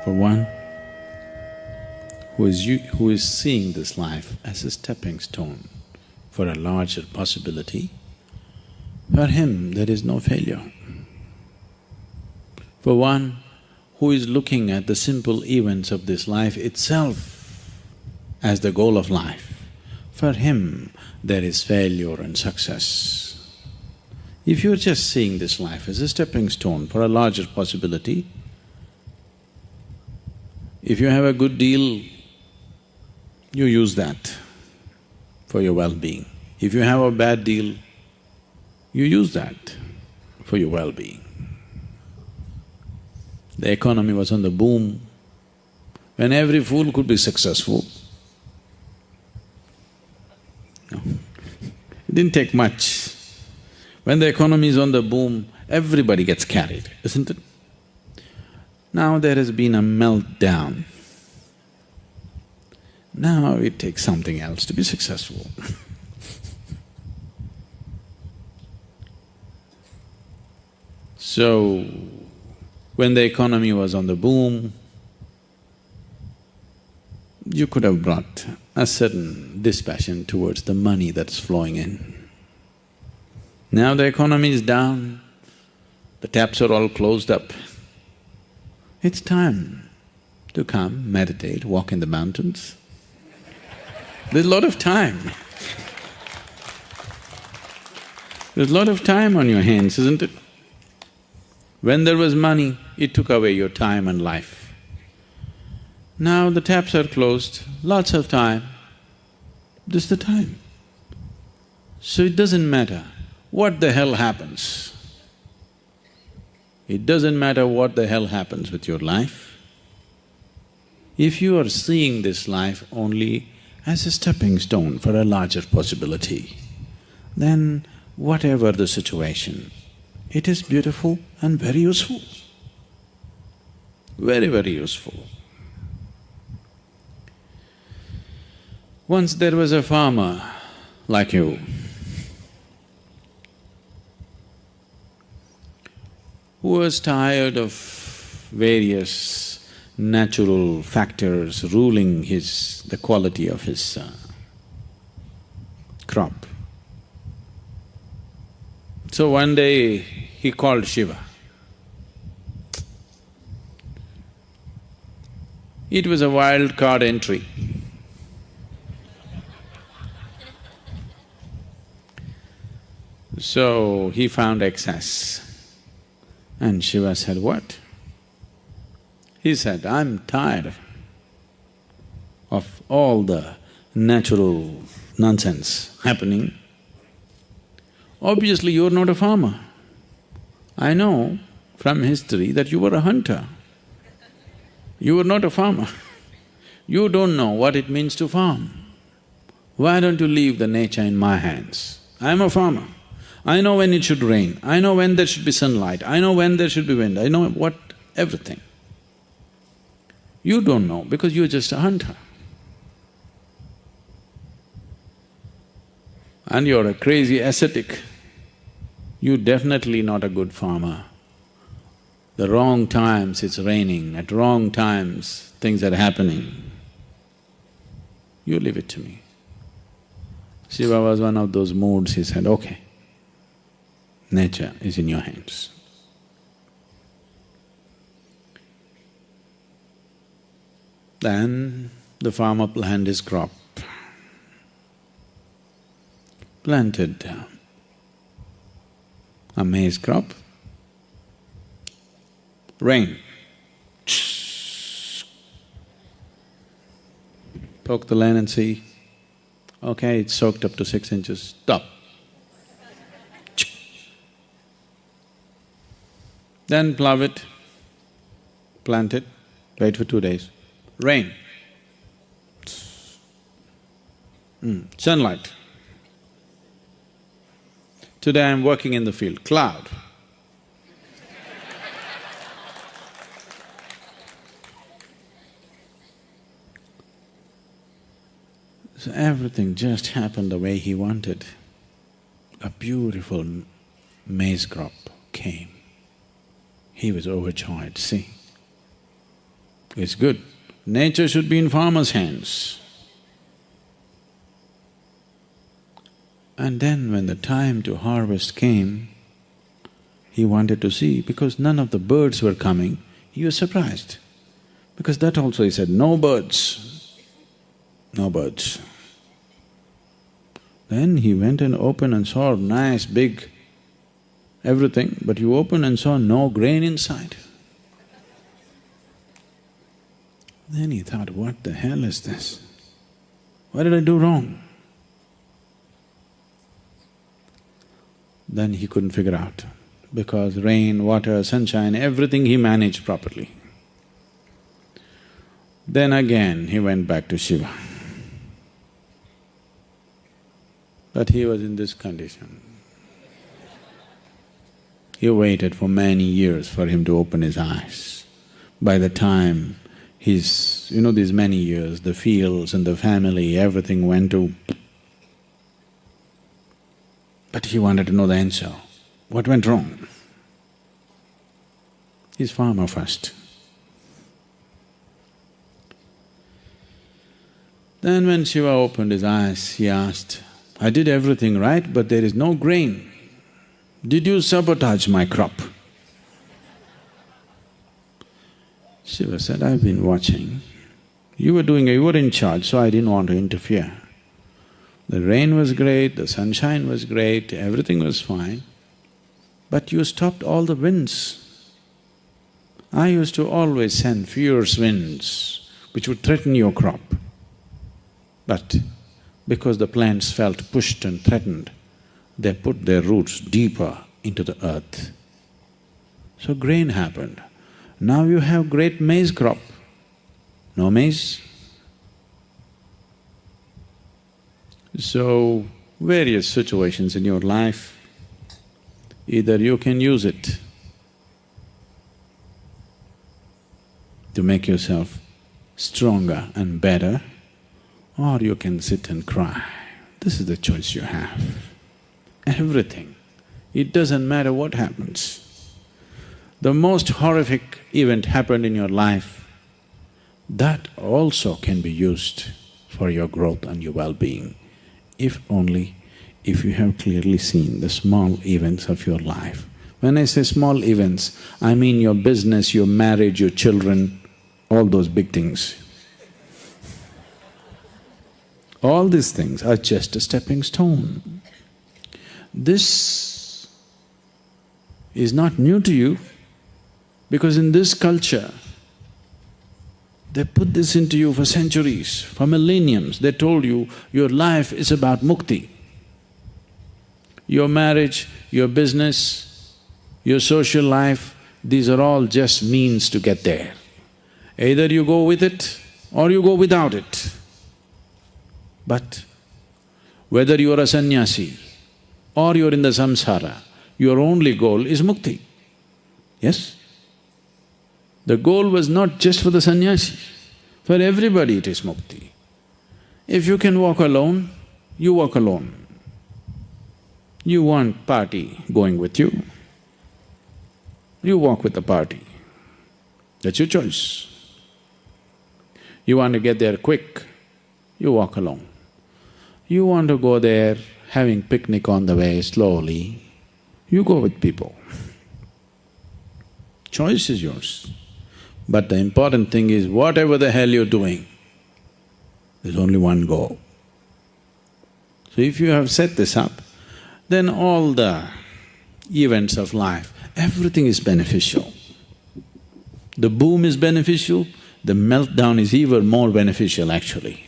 For one who is seeing this life as a stepping stone for a larger possibility, for him there is no failure. For one who is looking at the simple events of this life itself as the goal of life, for him there is failure and success. If you're just seeing this life as a stepping stone for a larger possibility, if you have a good deal, you use that for your well-being. If you have a bad deal, you use that for your well-being. The economy was on the boom, when every fool could be successful. No, it didn't take much. When the economy is on the boom, everybody gets carried, isn't it? Now there has been a meltdown. Now it takes something else to be successful. So, when the economy was on the boom, you could have brought a certain dispassion towards the money that's flowing in. Now the economy is down, the taps are all closed up. It's time to come, meditate, walk in the mountains. There's a lot of time. There's a lot of time on your hands, isn't it? When there was money, it took away your time and life. Now the taps are closed, lots of time, this is the time. So it doesn't matter what the hell happens. It doesn't matter what the hell happens with your life. If you are seeing this life only as a stepping stone for a larger possibility, then whatever the situation, it is beautiful and very useful, very, very useful. Once there was a farmer like you, who was tired of various natural factors ruling the quality of his crop. So one day he called Shiva. It was a wild card entry. So he found excess. And Shiva said, what? He said, I'm tired of all the natural nonsense happening. Obviously, you're not a farmer. I know from history that you were a hunter. You were not a farmer. You don't know what it means to farm. Why don't you leave the nature in my hands? I'm a farmer. I know when it should rain, I know when there should be sunlight, I know when there should be wind, I know everything. You don't know because you're just a hunter. And you're a crazy ascetic. You're definitely not a good farmer. The wrong times it's raining, at wrong times things are happening. You leave it to me. Shiva was one of those moods, he said, okay, nature is in your hands. Then the farmer planted his crop, planted a maize crop, rain, poke the land and see, okay, it's soaked up to 6 inches, stop. Then plough it, plant it, wait for 2 days, rain, sunlight. Today I'm working in the field, cloud. So everything just happened the way he wanted. A beautiful maize crop came. He was overjoyed, see. It's good. Nature should be in farmer's hands. And then when the time to harvest came, he wanted to see, because none of the birds were coming, he was surprised. Because that also he said, no birds, no birds. Then he went and opened and saw nice big everything, but you opened and saw no grain inside. Then he thought, what the hell is this? What did I do wrong? Then he couldn't figure out, because rain, water, sunshine, everything he managed properly. Then again he went back to Shiva. But he was in this condition. He waited for many years for him to open his eyes. By the time these many years, the fields and the family, everything went to… But he wanted to know the answer. What went wrong? He's farmer first. Then when Shiva opened his eyes, he asked, I did everything right, but there is no grain. Did you sabotage my crop? Shiva said, I've been watching. You were in charge, so I didn't want to interfere. The rain was great, the sunshine was great, everything was fine, but you stopped all the winds. I used to always send fierce winds which would threaten your crop. But because the plants felt pushed and threatened, they put their roots deeper into the earth. So grain happened. Now you have great maize crop. No maize? So, various situations in your life, either you can use it to make yourself stronger and better, or you can sit and cry. This is the choice you have. Everything. It doesn't matter what happens. The most horrific event happened in your life, that also can be used for your growth and your well-being, if you have clearly seen the small events of your life. When I say small events, I mean your business, your marriage, your children, all those big things. All these things are just a stepping stone. This is not new to you, because in this culture, they put this into you for centuries, for millenniums. They told you, your life is about mukti. Your marriage, your business, your social life, these are all just means to get there. Either you go with it or you go without it. But whether you are a sannyasi or you're in the samsara, your only goal is mukti. Yes? The goal was not just for the sannyasi, for everybody it is mukti. If you can walk alone, you walk alone. You want party going with you, you walk with the party. That's your choice. You want to get there quick, you walk alone. You want to go there having picnic on the way slowly, you go with people. Choice is yours. But the important thing is, whatever the hell you're doing, there's only one goal. So if you have set this up, then all the events of life, everything is beneficial. The boom is beneficial, the meltdown is even more beneficial actually.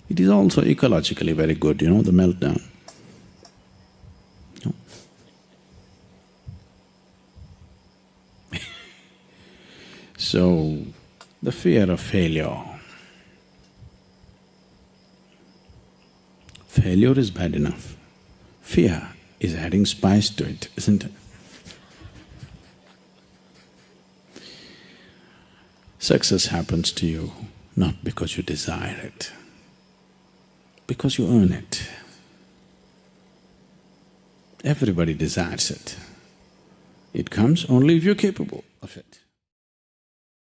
It is also ecologically very good, the meltdown. No? So, the fear of failure. Failure is bad enough. Fear is adding spice to it, isn't it? Success happens to you not because you desire it, because you earn it. Everybody desires it. It comes only if you're capable of it.